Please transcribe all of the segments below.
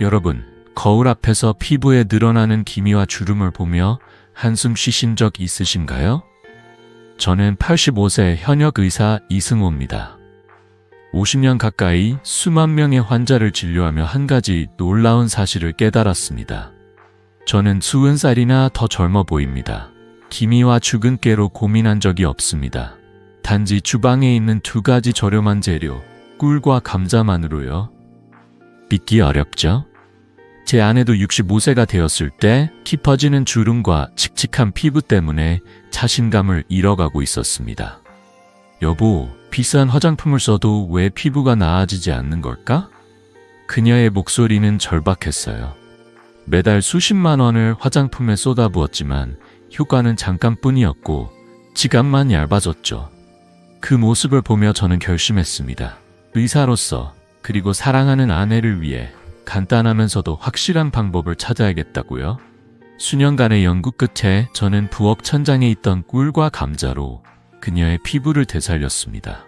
여러분, 거울 앞에서 피부에 늘어나는 기미와 주름을 보며 한숨 쉬신 적 있으신가요? 저는 85세 현역 의사 이승호입니다. 50년 가까이 수만 명의 환자를 진료하며 한 가지 놀라운 사실을 깨달았습니다. 저는 20살이나 더 젊어 보입니다. 기미와 주근깨로 고민한 적이 없습니다. 단지 주방에 있는 두 가지 저렴한 재료, 꿀과 감자만으로요. 믿기 어렵죠? 제 아내도 65세가 되었을 때 깊어지는 주름과 칙칙한 피부 때문에 자신감을 잃어가고 있었습니다. 여보, 비싼 화장품을 써도 왜 피부가 나아지지 않는 걸까? 그녀의 목소리는 절박했어요. 매달 수십만 원을 화장품에 쏟아부었지만 효과는 잠깐뿐이었고 지갑만 얇아졌죠. 그 모습을 보며 저는 결심했습니다. 의사로서 그리고 사랑하는 아내를 위해 간단하면서도 확실한 방법을 찾아야겠다고요. 수년간의 연구 끝에 저는 부엌 천장에 있던 꿀과 감자로 그녀의 피부를 되살렸습니다.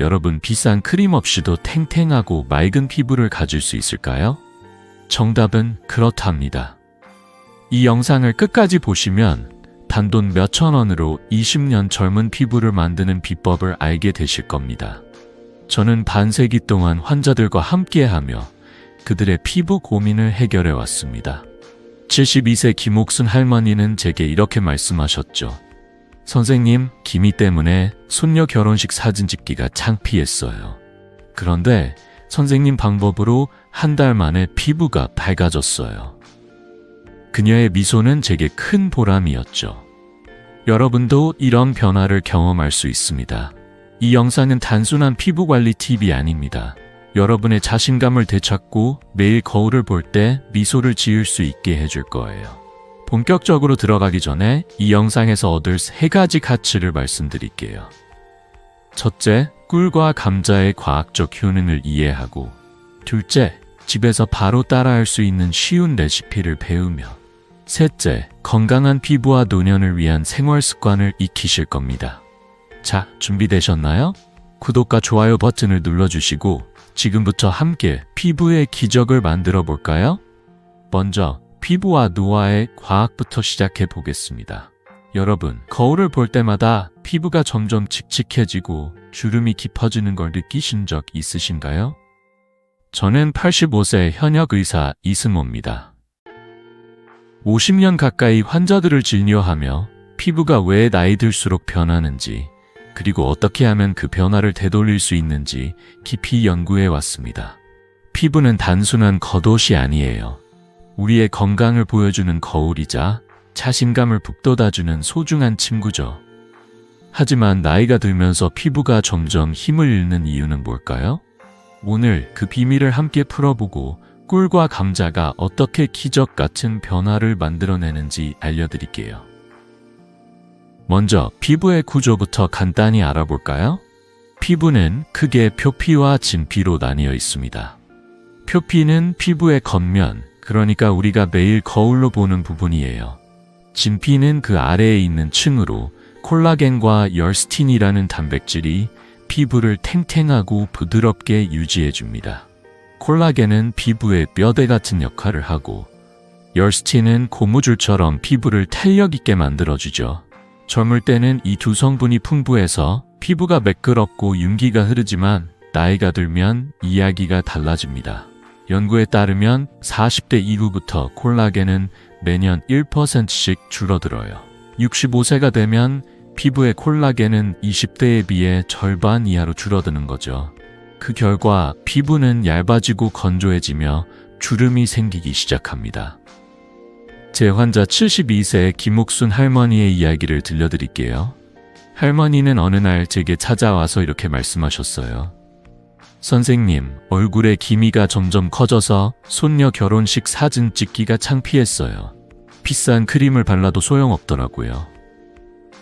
여러분, 비싼 크림 없이도 탱탱하고 맑은 피부를 가질 수 있을까요? 정답은 그렇답니다. 이 영상을 끝까지 보시면 단돈 몇천 원으로 20년 젊은 피부를 만드는 비법을 알게 되실 겁니다. 저는 반세기 동안 환자들과 함께하며 그들의 피부 고민을 해결해 왔습니다. 72세 김옥순 할머니는 제게 이렇게 말씀하셨죠. 선생님, 기미 때문에 손녀 결혼식 사진 찍기가 창피했어요. 그런데 선생님 방법으로 한 달 만에 피부가 밝아졌어요. 그녀의 미소는 제게 큰 보람이었죠. 여러분도 이런 변화를 경험할 수 있습니다. 이 영상은 단순한 피부관리 팁이 아닙니다. 여러분의 자신감을 되찾고 매일 거울을 볼 때 미소를 지을 수 있게 해줄 거예요. 본격적으로 들어가기 전에 이 영상에서 얻을 3가지 가치를 말씀드릴게요. 첫째, 꿀과 감자의 과학적 효능을 이해하고, 둘째, 집에서 바로 따라할 수 있는 쉬운 레시피를 배우며, 셋째, 건강한 피부와 노년을 위한 생활 습관을 익히실 겁니다. 자, 준비되셨나요? 구독과 좋아요 버튼을 눌러주시고 지금부터 함께 피부의 기적을 만들어 볼까요? 먼저 피부와 노화의 과학부터 시작해 보겠습니다. 여러분, 거울을 볼 때마다 피부가 점점 칙칙해지고 주름이 깊어지는 걸 느끼신 적 있으신가요? 저는 85세 현역 의사 이승호입니다. 50년 가까이 환자들을 진료하며 피부가 왜 나이 들수록 변하는지, 그리고 어떻게 하면 그 변화를 되돌릴 수 있는지 깊이 연구해 왔습니다. 피부는 단순한 겉옷이 아니에요. 우리의 건강을 보여주는 거울이자 자신감을 북돋아주는 소중한 친구죠. 하지만 나이가 들면서 피부가 점점 힘을 잃는 이유는 뭘까요? 오늘 그 비밀을 함께 풀어보고 꿀과 감자가 어떻게 기적 같은 변화를 만들어내는지 알려드릴게요. 먼저 피부의 구조부터 간단히 알아볼까요? 피부는 크게 표피와 진피로 나뉘어 있습니다. 표피는 피부의 겉면, 그러니까 우리가 매일 거울로 보는 부분이에요. 진피는 그 아래에 있는 층으로 콜라겐과 열스틴이라는 단백질이 피부를 탱탱하고 부드럽게 유지해줍니다. 콜라겐은 피부의 뼈대 같은 역할을 하고, 열스틴은 고무줄처럼 피부를 탄력 있게 만들어주죠. 젊을 때는 이 두 성분이 풍부해서 피부가 매끄럽고 윤기가 흐르지만 나이가 들면 이야기가 달라집니다. 연구에 따르면 40대 이후부터 콜라겐은 매년 1%씩 줄어들어요. 65세가 되면 피부의 콜라겐은 20대에 비해 절반 이하로 줄어드는 거죠. 그 결과 피부는 얇아지고 건조해지며 주름이 생기기 시작합니다. 제 환자 72세 김옥순 할머니의 이야기를 들려드릴게요. 할머니는 어느 날 제게 찾아와서 이렇게 말씀하셨어요. 선생님, 얼굴에 기미가 점점 커져서 손녀 결혼식 사진 찍기가 창피했어요. 비싼 크림을 발라도 소용없더라고요.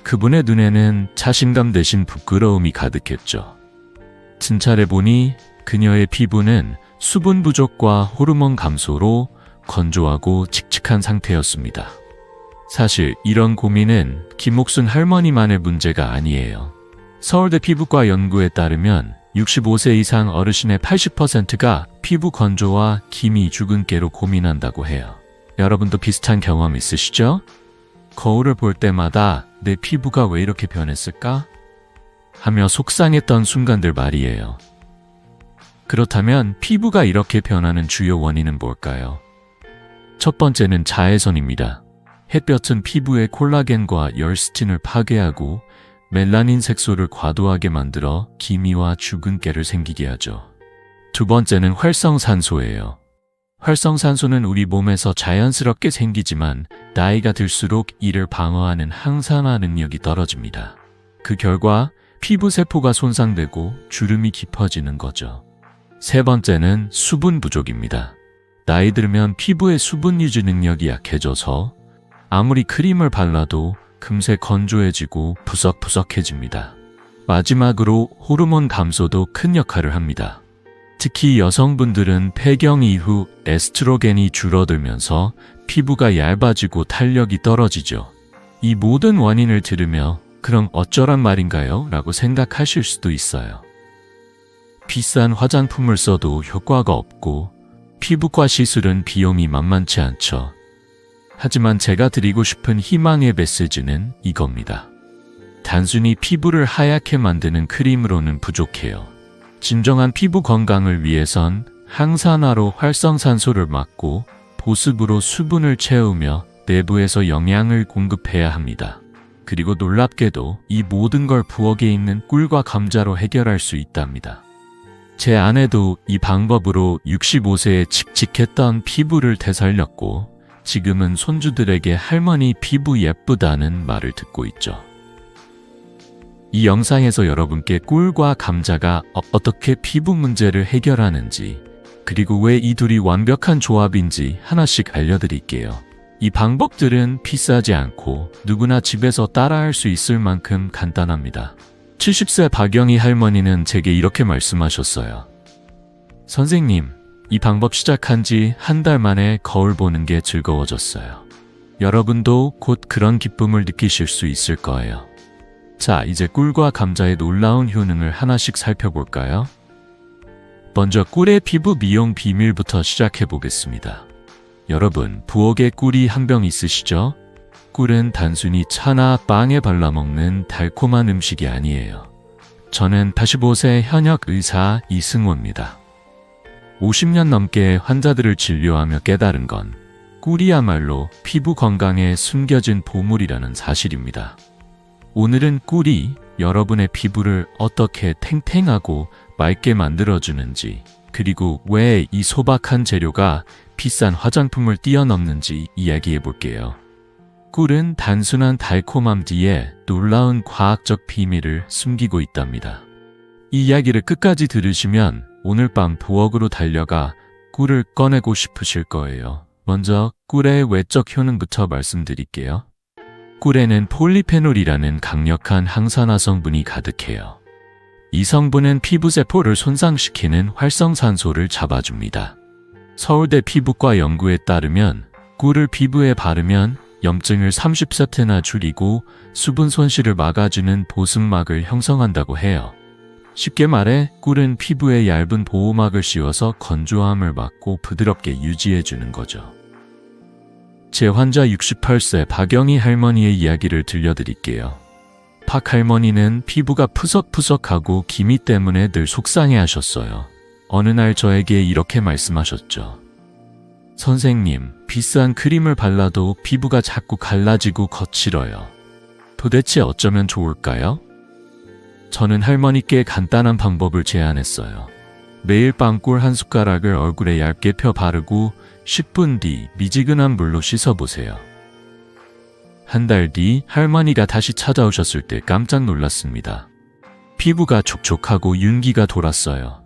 그분의 눈에는 자신감 대신 부끄러움이 가득했죠. 진찰해보니 그녀의 피부는 수분 부족과 호르몬 감소로 건조하고 칙칙한 상태였습니다. 사실 이런 고민은 김옥순 할머니만의 문제가 아니에요. 서울대 피부과 연구에 따르면 65세 이상 어르신의 80%가 피부 건조와 기미, 주근깨로 고민한다고 해요. 여러분도 비슷한 경험 있으시죠? 거울을 볼 때마다 내 피부가 왜 이렇게 변했을까? 하며 속상했던 순간들 말이에요. 그렇다면 피부가 이렇게 변하는 주요 원인은 뭘까요? 첫 번째는 자외선입니다. 햇볕은 피부의 콜라겐과 열스틴을 파괴하고 멜라닌 색소를 과도하게 만들어 기미와 주근깨를 생기게 하죠. 두 번째는 활성산소예요. 활성산소는 우리 몸에서 자연스럽게 생기지만 나이가 들수록 이를 방어하는 항산화 능력이 떨어집니다. 그 결과 피부 세포가 손상되고 주름이 깊어지는 거죠. 세 번째는 수분 부족입니다. 나이 들면 피부의 수분 유지 능력이 약해져서 아무리 크림을 발라도 금세 건조해지고 푸석푸석해집니다. 마지막으로 호르몬 감소도 큰 역할을 합니다. 특히 여성분들은 폐경 이후 에스트로겐이 줄어들면서 피부가 얇아지고 탄력이 떨어지죠. 이 모든 원인을 들으며 그럼 어쩌란 말인가요? 라고 생각하실 수도 있어요. 비싼 화장품을 써도 효과가 없고 피부과 시술은 비용이 만만치 않죠. 하지만 제가 드리고 싶은 희망의 메시지는 이겁니다. 단순히 피부를 하얗게 만드는 크림으로는 부족해요. 진정한 피부 건강을 위해선 항산화로 활성산소를 막고 보습으로 수분을 채우며 내부에서 영양을 공급해야 합니다. 그리고 놀랍게도 이 모든 걸 부엌에 있는 꿀과 감자로 해결할 수 있답니다. 제 아내도 이 방법으로 65세에 칙칙했던 피부를 되살렸고 지금은 손주들에게 할머니 피부 예쁘다는 말을 듣고 있죠. 이 영상에서 여러분께 꿀과 감자가 어떻게 피부 문제를 해결하는지 그리고 왜 이 둘이 완벽한 조합인지 하나씩 알려드릴게요. 이 방법들은 비싸지 않고 누구나 집에서 따라할 수 있을 만큼 간단합니다. 70세 박영희 할머니는 제게 이렇게 말씀하셨어요. 선생님, 이 방법 시작한 지 한 달 만에 거울 보는 게 즐거워졌어요. 여러분도 곧 그런 기쁨을 느끼실 수 있을 거예요. 자, 이제 꿀과 감자의 놀라운 효능을 하나씩 살펴볼까요? 먼저 꿀의 피부 미용 비밀부터 시작해 보겠습니다. 여러분, 부엌에 꿀이 한 병 있으시죠? 꿀은 단순히 차나 빵에 발라 먹는 달콤한 음식이 아니에요. 저는 85세 현역 의사 이승호입니다. 50년 넘게 환자들을 진료하며 깨달은 건 꿀이야말로 피부 건강에 숨겨진 보물이라는 사실입니다. 오늘은 꿀이 여러분의 피부를 어떻게 탱탱하고 맑게 만들어주는지, 그리고 왜 이 소박한 재료가 비싼 화장품을 뛰어넘는지 이야기해 볼게요. 꿀은 단순한 달콤함 뒤에 놀라운 과학적 비밀을 숨기고 있답니다. 이 이야기를 끝까지 들으시면 오늘 밤 부엌으로 달려가 꿀을 꺼내고 싶으실 거예요. 먼저 꿀의 외적 효능부터 말씀드릴게요. 꿀에는 폴리페놀이라는 강력한 항산화 성분이 가득해요. 이 성분은 피부세포를 손상시키는 활성산소를 잡아줍니다. 서울대 피부과 연구에 따르면 꿀을 피부에 바르면 염증을 30%나 줄이고 수분 손실을 막아주는 보습막을 형성한다고 해요. 쉽게 말해 꿀은 피부에 얇은 보호막을 씌워서 건조함을 막고 부드럽게 유지해주는 거죠. 제 환자 68세 박영희 할머니의 이야기를 들려드릴게요. 박 할머니는 피부가 푸석푸석하고 기미 때문에 늘 속상해하셨어요. 어느 날 저에게 이렇게 말씀하셨죠. 선생님, 비싼 크림을 발라도 피부가 자꾸 갈라지고 거칠어요. 도대체 어쩌면 좋을까요? 저는 할머니께 간단한 방법을 제안했어요. 매일 밤 꿀 한 숟가락을 얼굴에 얇게 펴 바르고 10분 뒤 미지근한 물로 씻어보세요. 한 달 뒤 할머니가 다시 찾아오셨을 때 깜짝 놀랐습니다. 피부가 촉촉하고 윤기가 돌았어요.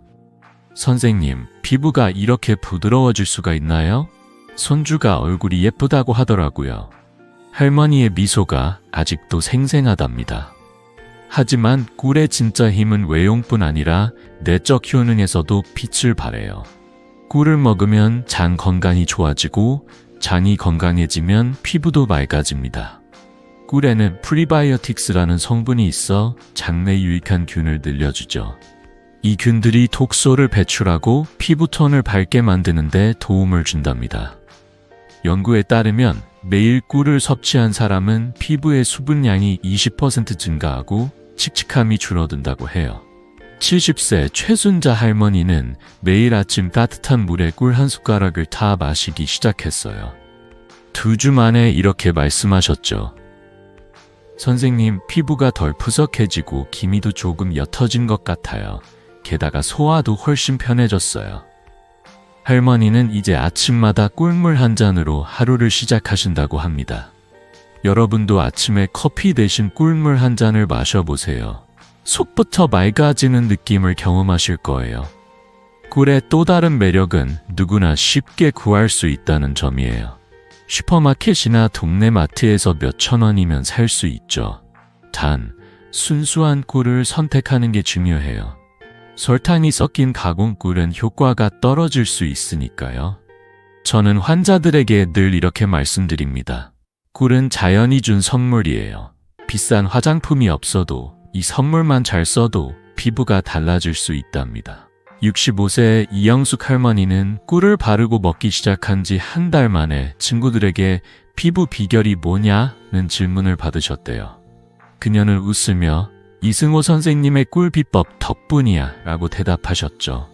선생님, 피부가 이렇게 부드러워질 수가 있나요? 손주가 얼굴이 예쁘다고 하더라고요. 할머니의 미소가 아직도 생생하답니다. 하지만 꿀의 진짜 힘은 외용뿐 아니라 내적 효능에서도 빛을 발해요. 꿀을 먹으면 장 건강이 좋아지고 장이 건강해지면 피부도 맑아집니다. 꿀에는 프리바이오틱스라는 성분이 있어 장내 유익한 균을 늘려주죠. 이 균들이 독소를 배출하고 피부톤을 밝게 만드는 데 도움을 준답니다. 연구에 따르면 매일 꿀을 섭취한 사람은 피부의 수분량이 20% 증가하고 칙칙함이 줄어든다고 해요. 70세 최순자 할머니는 매일 아침 따뜻한 물에 꿀 한 숟가락을 타 마시기 시작했어요. 2주 만에 이렇게 말씀하셨죠. 선생님, 피부가 덜 푸석해지고 기미도 조금 옅어진 것 같아요. 게다가 소화도 훨씬 편해졌어요. 할머니는 이제 아침마다 꿀물 한 잔으로 하루를 시작하신다고 합니다. 여러분도 아침에 커피 대신 꿀물 한 잔을 마셔보세요. 속부터 맑아지는 느낌을 경험하실 거예요. 꿀의 또 다른 매력은 누구나 쉽게 구할 수 있다는 점이에요. 슈퍼마켓이나 동네 마트에서 몇천 원이면 살 수 있죠. 단, 순수한 꿀을 선택하는 게 중요해요. 설탕이 섞인 가공 꿀은 효과가 떨어질 수 있으니까요. 저는 환자들에게 늘 이렇게 말씀드립니다. 꿀은 자연이 준 선물이에요. 비싼 화장품이 없어도 이 선물만 잘 써도 피부가 달라질 수 있답니다. 65세의 이영숙 할머니는 꿀을 바르고 먹기 시작한 지 한 달 만에 친구들에게 피부 비결이 뭐냐는 질문을 받으셨대요. 그녀는 웃으며 이승호 선생님의 꿀 비법 덕분이야 라고 대답하셨죠.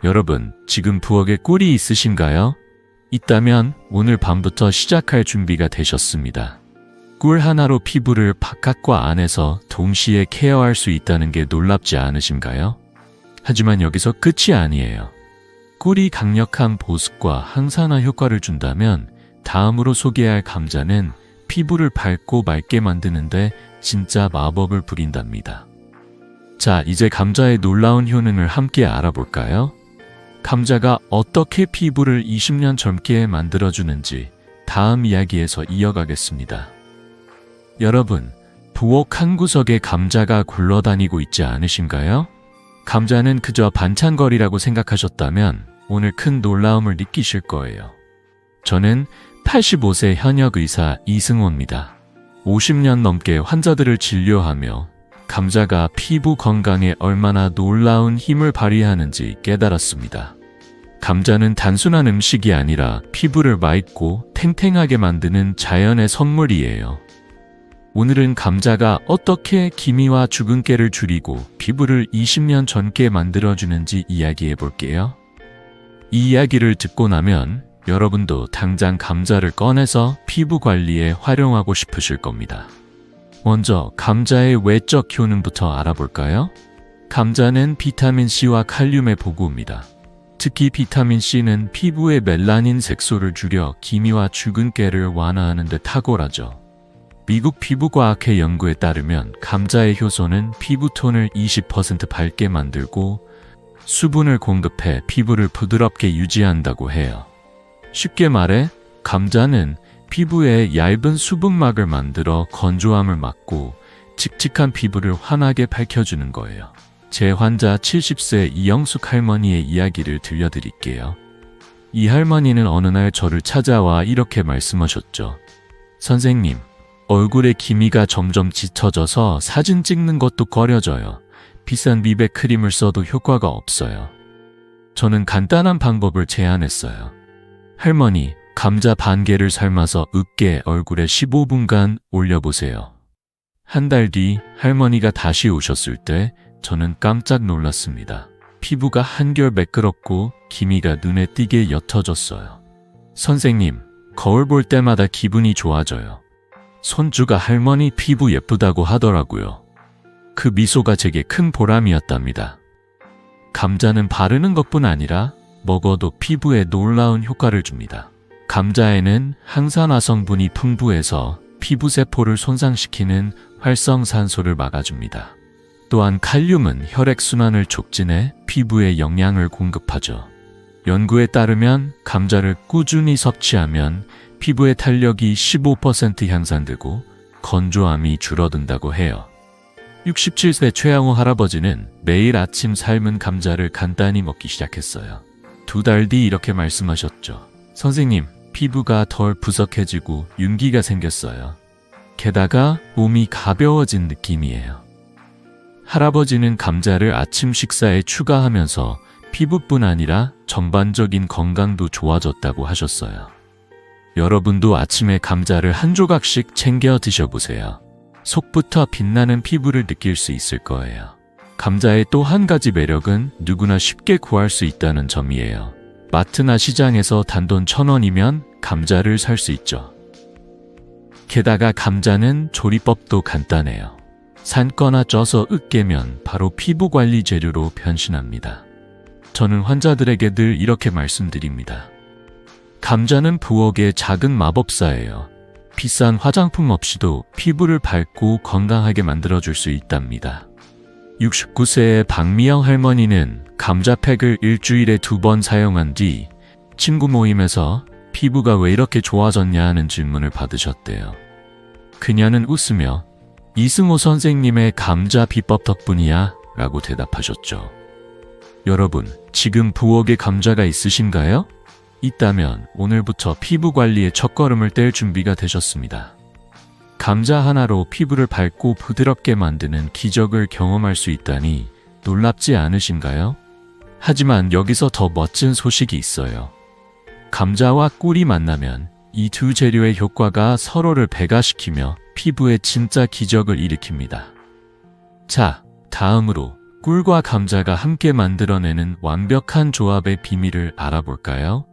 여러분, 지금 부엌에 꿀이 있으신가요? 있다면 오늘 밤부터 시작할 준비가 되셨습니다. 꿀 하나로 피부를 바깥과 안에서 동시에 케어할 수 있다는 게 놀랍지 않으신가요? 하지만 여기서 끝이 아니에요. 꿀이 강력한 보습과 항산화 효과를 준다면 다음으로 소개할 감자는 피부를 밝고 맑게 만드는데 진짜 마법을 부린답니다. 자, 이제 감자의 놀라운 효능을 함께 알아볼까요? 감자가 어떻게 피부를 20년 젊게 만들어주는지 다음 이야기에서 이어가겠습니다. 여러분, 부엌 한 구석에 감자가 굴러다니고 있지 않으신가요? 감자는 그저 반찬거리라고 생각하셨다면 오늘 큰 놀라움을 느끼실 거예요. 저는 85세 현역 의사 이승호입니다. 50년 넘게 환자들을 진료하며 감자가 피부 건강에 얼마나 놀라운 힘을 발휘하는지 깨달았습니다. 감자는 단순한 음식이 아니라 피부를 맑고 탱탱하게 만드는 자연의 선물이에요. 오늘은 감자가 어떻게 기미와 주근깨를 줄이고 피부를 20년 젊게 만들어주는지 이야기해 볼게요. 이 이야기를 듣고 나면 여러분도 당장 감자를 꺼내서 피부 관리에 활용하고 싶으실 겁니다. 먼저 감자의 외적 효능부터 알아볼까요? 감자는 비타민C와 칼륨의 보고입니다. 특히 비타민C는 피부의 멜라닌 색소를 줄여 기미와 주근깨를 완화하는 데 탁월하죠. 미국 피부과학회 연구에 따르면 감자의 효소는 피부톤을 20% 밝게 만들고 수분을 공급해 피부를 부드럽게 유지한다고 해요. 쉽게 말해 감자는 피부에 얇은 수분막을 만들어 건조함을 막고 칙칙한 피부를 환하게 밝혀주는 거예요. 제 환자 70세 이영숙 할머니의 이야기를 들려드릴게요. 이 할머니는 어느 날 저를 찾아와 이렇게 말씀하셨죠. 선생님, 얼굴에 기미가 점점 짙어져서 사진 찍는 것도 꺼려져요. 비싼 미백 크림을 써도 효과가 없어요. 저는 간단한 방법을 제안했어요. 할머니, 감자 반 개를 삶아서 으깨 얼굴에 15분간 올려보세요. 한 달 뒤 할머니가 다시 오셨을 때 저는 깜짝 놀랐습니다. 피부가 한결 매끄럽고 기미가 눈에 띄게 옅어졌어요. 선생님, 거울 볼 때마다 기분이 좋아져요. 손주가 할머니 피부 예쁘다고 하더라고요. 그 미소가 제게 큰 보람이었답니다. 감자는 바르는 것뿐 아니라 먹어도 피부에 놀라운 효과를 줍니다. 감자에는 항산화 성분이 풍부해서 피부세포를 손상시키는 활성산소를 막아줍니다. 또한 칼륨은 혈액순환을 촉진해 피부에 영양을 공급하죠. 연구에 따르면 감자를 꾸준히 섭취하면 피부의 탄력이 15% 향상되고 건조함이 줄어든다고 해요. 67세 최양호 할아버지는 매일 아침 삶은 감자를 간단히 먹기 시작했어요. 2달 뒤 이렇게 말씀하셨죠. 선생님, 피부가 덜 부석해지고 윤기가 생겼어요. 게다가 몸이 가벼워진 느낌이에요. 할아버지는 감자를 아침 식사에 추가하면서 피부뿐 아니라 전반적인 건강도 좋아졌다고 하셨어요. 여러분도 아침에 감자를 한 조각씩 챙겨 드셔보세요. 속부터 빛나는 피부를 느낄 수 있을 거예요. 감자의 또 한 가지 매력은 누구나 쉽게 구할 수 있다는 점이에요. 마트나 시장에서 단돈 1,000원이면 감자를 살 수 있죠. 게다가 감자는 조리법도 간단해요. 삶거나 쪄서 으깨면 바로 피부관리 재료로 변신합니다. 저는 환자들에게 늘 이렇게 말씀드립니다. 감자는 부엌의 작은 마법사예요. 비싼 화장품 없이도 피부를 밝고 건강하게 만들어줄 수 있답니다. 69세의 박미영 할머니는 감자팩을 일주일에 2번 사용한 뒤 친구 모임에서 피부가 왜 이렇게 좋아졌냐 하는 질문을 받으셨대요. 그녀는 웃으며 이승호 선생님의 감자 비법 덕분이야 라고 대답하셨죠. 여러분, 지금 부엌에 감자가 있으신가요? 있다면 오늘부터 피부 관리의 첫걸음을 뗄 준비가 되셨습니다. 감자 하나로 피부를 밝고 부드럽게 만드는 기적을 경험할 수 있다니 놀랍지 않으신가요? 하지만 여기서 더 멋진 소식이 있어요. 감자와 꿀이 만나면 이 두 재료의 효과가 서로를 배가시키며 피부에 진짜 기적을 일으킵니다. 자, 다음으로 꿀과 감자가 함께 만들어내는 완벽한 조합의 비밀을 알아볼까요?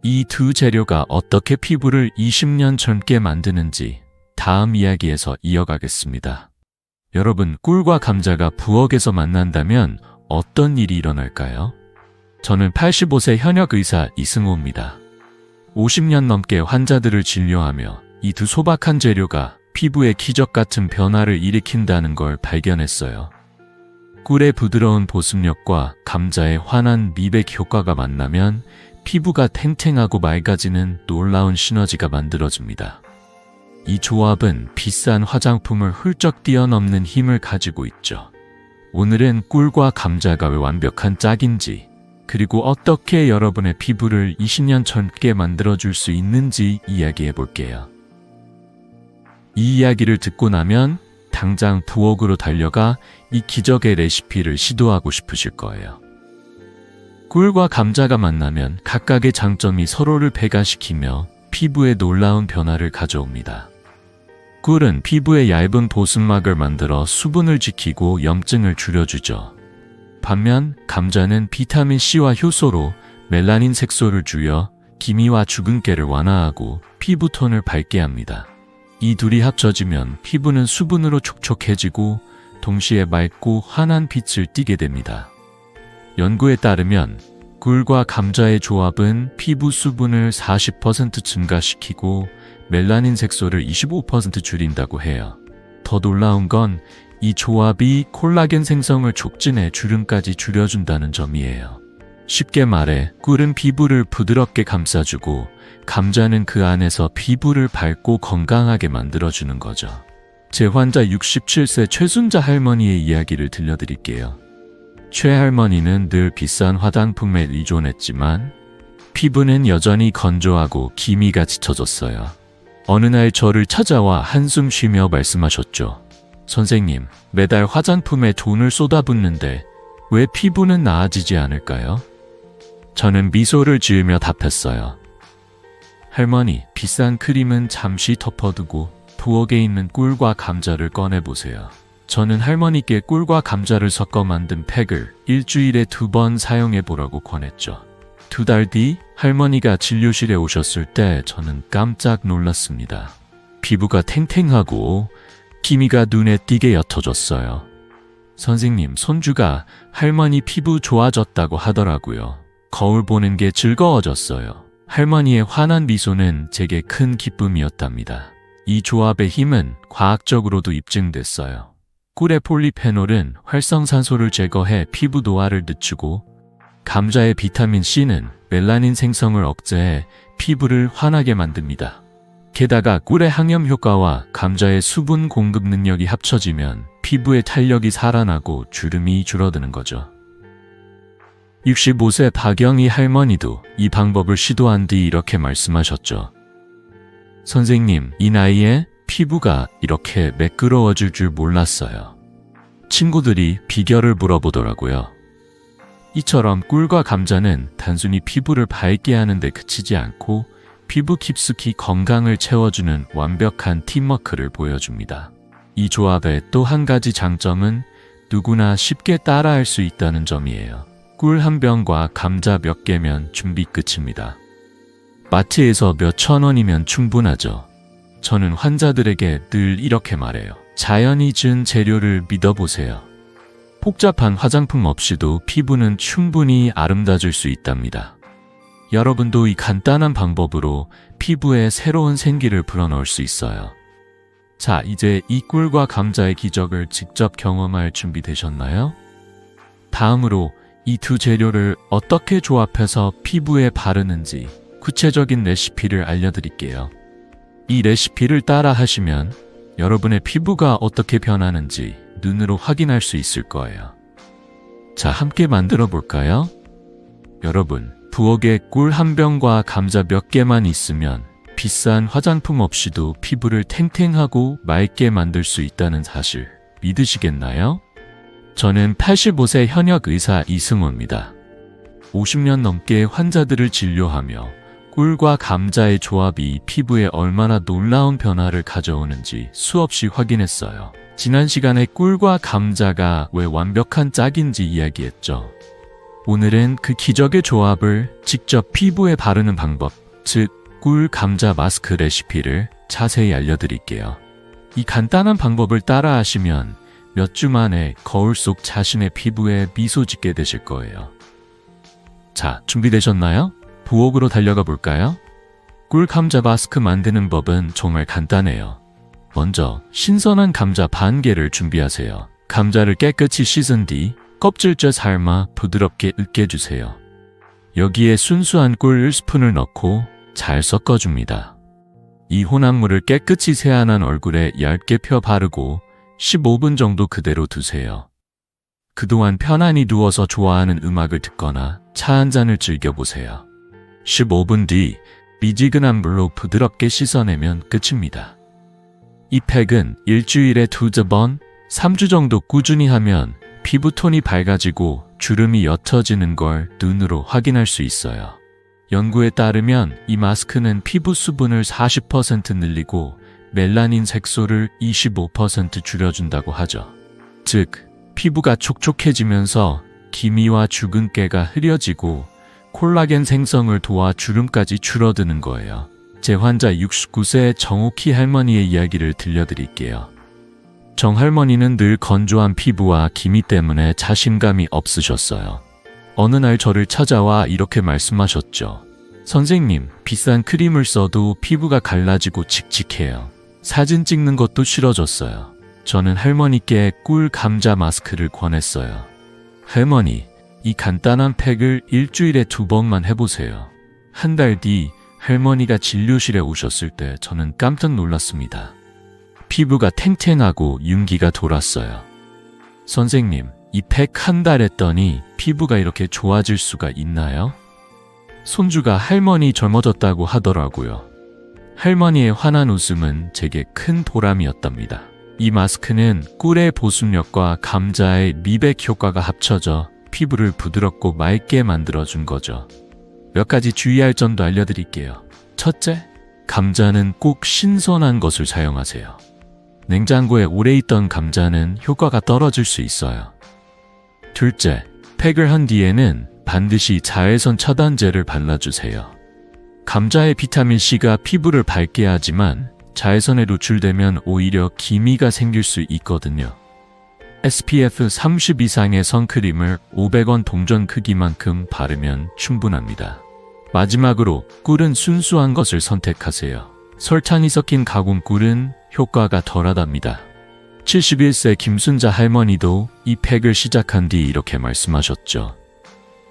이 두 재료가 어떻게 피부를 20년 젊게 만드는지 다음 이야기에서 이어가겠습니다. 여러분, 꿀과 감자가 부엌에서 만난다면 어떤 일이 일어날까요? 저는 85세 현역 의사 이승호입니다. 50년 넘게 환자들을 진료하며 이 두 소박한 재료가 피부에 기적 같은 변화를 일으킨다는 걸 발견했어요. 꿀의 부드러운 보습력과 감자의 환한 미백 효과가 만나면 피부가 탱탱하고 맑아지는 놀라운 시너지가 만들어집니다. 이 조합은 비싼 화장품을 훌쩍 뛰어넘는 힘을 가지고 있죠. 오늘은 꿀과 감자가 왜 완벽한 짝인지, 그리고 어떻게 여러분의 피부를 20년 젊게 만들어줄 수 있는지 이야기해 볼게요. 이 이야기를 듣고 나면 당장 부엌으로 달려가 이 기적의 레시피를 시도하고 싶으실 거예요. 꿀과 감자가 만나면 각각의 장점이 서로를 배가시키며 피부에 놀라운 변화를 가져옵니다. 꿀은 피부에 얇은 보습막을 만들어 수분을 지키고 염증을 줄여주죠. 반면 감자는 비타민C와 효소로 멜라닌 색소를 줄여 기미와 주근깨를 완화하고 피부톤을 밝게 합니다. 이 둘이 합쳐지면 피부는 수분으로 촉촉해지고 동시에 맑고 환한 빛을 띠게 됩니다. 연구에 따르면 꿀과 감자의 조합은 피부 수분을 40% 증가시키고 멜라닌 색소를 25% 줄인다고 해요. 더 놀라운 건 이 조합이 콜라겐 생성을 촉진해 주름까지 줄여준다는 점이에요. 쉽게 말해 꿀은 피부를 부드럽게 감싸주고 감자는 그 안에서 피부를 밝고 건강하게 만들어주는 거죠. 제 환자 67세 최순자 할머니의 이야기를 들려드릴게요. 최 할머니는 늘 비싼 화장품에 의존했지만 피부는 여전히 건조하고 기미가 짙어졌어요. 어느 날 저를 찾아와 한숨 쉬며 말씀하셨죠. 선생님, 매달 화장품에 돈을 쏟아붓는데 왜 피부는 나아지지 않을까요? 저는 미소를 지으며 답했어요. 할머니, 비싼 크림은 잠시 덮어두고 부엌에 있는 꿀과 감자를 꺼내보세요. 저는 할머니께 꿀과 감자를 섞어 만든 팩을 일주일에 2번 사용해보라고 권했죠. 2달 뒤 할머니가 진료실에 오셨을 때 저는 깜짝 놀랐습니다. 피부가 탱탱하고 기미가 눈에 띄게 옅어졌어요. 선생님, 손주가 할머니 피부 좋아졌다고 하더라고요. 거울 보는 게 즐거워졌어요. 할머니의 환한 미소는 제게 큰 기쁨이었답니다. 이 조합의 힘은 과학적으로도 입증됐어요. 꿀의 폴리페놀은 활성산소를 제거해 피부 노화를 늦추고 감자의 비타민C는 멜라닌 생성을 억제해 피부를 환하게 만듭니다. 게다가 꿀의 항염 효과와 감자의 수분 공급 능력이 합쳐지면 피부의 탄력이 살아나고 주름이 줄어드는 거죠. 65세 박영희 할머니도 이 방법을 시도한 뒤 이렇게 말씀하셨죠. 선생님, 이 나이에 피부가 이렇게 매끄러워질 줄 몰랐어요. 친구들이 비결을 물어보더라고요. 이처럼 꿀과 감자는 단순히 피부를 밝게 하는데 그치지 않고 피부 깊숙이 건강을 채워주는 완벽한 팀워크를 보여줍니다. 이 조합의 또 한 가지 장점은 누구나 쉽게 따라할 수 있다는 점이에요. 꿀 한 병과 감자 몇 개면 준비 끝입니다. 마트에서 몇천 원이면 충분하죠. 저는 환자들에게 늘 이렇게 말해요. 자연이 준 재료를 믿어보세요. 복잡한 화장품 없이도 피부는 충분히 아름다워질 수 있답니다. 여러분도 이 간단한 방법으로 피부에 새로운 생기를 불어넣을 수 있어요. 자, 이제 이 꿀과 감자의 기적을 직접 경험할 준비 되셨나요? 다음으로 이 두 재료를 어떻게 조합해서 피부에 바르는지 구체적인 레시피를 알려드릴게요. 이 레시피를 따라 하시면 여러분의 피부가 어떻게 변하는지 눈으로 확인할 수 있을 거예요. 자, 함께 만들어 볼까요? 여러분, 부엌에 꿀 한 병과 감자 몇 개만 있으면 비싼 화장품 없이도 피부를 탱탱하고 맑게 만들 수 있다는 사실 믿으시겠나요? 저는 85세 현역 의사 이승호입니다. 50년 넘게 환자들을 진료하며 꿀과 감자의 조합이 피부에 얼마나 놀라운 변화를 가져오는지 수없이 확인했어요. 지난 시간에 꿀과 감자가 왜 완벽한 짝인지 이야기했죠. 오늘은 그 기적의 조합을 직접 피부에 바르는 방법, 즉 꿀 감자 마스크 레시피를 자세히 알려드릴게요. 이 간단한 방법을 따라 하시면 몇 주 만에 거울 속 자신의 피부에 미소 짓게 되실 거예요. 자, 준비되셨나요? 부엌으로 달려가 볼까요? 꿀 감자 마스크 만드는 법은 정말 간단해요. 먼저 신선한 감자 반 개를 준비하세요. 감자를 깨끗이 씻은 뒤 껍질째 삶아 부드럽게 으깨주세요. 여기에 순수한 꿀 1스푼을 넣고 잘 섞어줍니다. 이 혼합물을 깨끗이 세안한 얼굴에 얇게 펴 바르고 15분 정도 그대로 두세요. 그동안 편안히 누워서 좋아하는 음악을 듣거나 차 한 잔을 즐겨보세요. 15분 뒤 미지근한 물로 부드럽게 씻어내면 끝입니다. 이 팩은 일주일에 2번, 3주 정도 꾸준히 하면 피부톤이 밝아지고 주름이 옅어지는 걸 눈으로 확인할 수 있어요. 연구에 따르면 이 마스크는 피부 수분을 40% 늘리고 멜라닌 색소를 25% 줄여준다고 하죠. 즉, 피부가 촉촉해지면서 기미와 주근깨가 흐려지고 콜라겐 생성을 도와 주름까지 줄어드는 거예요. 제 환자 69세 정옥희 할머니의 이야기를 들려드릴게요. 정 할머니는 늘 건조한 피부와 기미 때문에 자신감이 없으셨어요. 어느 날 저를 찾아와 이렇게 말씀하셨죠. 선생님, 비싼 크림을 써도 피부가 갈라지고 칙칙해요. 사진 찍는 것도 싫어졌어요. 저는 할머니께 꿀 감자 마스크를 권했어요. 할머니, 이 간단한 팩을 일주일에 2번만 해보세요. 한 달 뒤 할머니가 진료실에 오셨을 때 저는 깜짝 놀랐습니다. 피부가 탱탱하고 윤기가 돌았어요. 선생님, 이 팩 한 달 했더니 피부가 이렇게 좋아질 수가 있나요? 손주가 할머니 젊어졌다고 하더라고요. 할머니의 환한 웃음은 제게 큰 보람이었답니다. 이 마스크는 꿀의 보습력과 감자의 미백 효과가 합쳐져 피부를 부드럽고 맑게 만들어준 거죠. 몇 가지 주의할 점도 알려드릴게요. 첫째, 감자는 꼭 신선한 것을 사용하세요. 냉장고에 오래 있던 감자는 효과가 떨어질 수 있어요. 둘째, 팩을 한 뒤에는 반드시 자외선 차단제를 발라주세요. 감자의 비타민C가 피부를 밝게 하지만 자외선에 노출되면 오히려 기미가 생길 수 있거든요. SPF 30 이상의 선크림을 500원 동전 크기만큼 바르면 충분합니다. 마지막으로 꿀은 순수한 것을 선택하세요. 설탕이 섞인 가공 꿀은 효과가 덜하답니다. 71세 김순자 할머니도 이 팩을 시작한 뒤 이렇게 말씀하셨죠.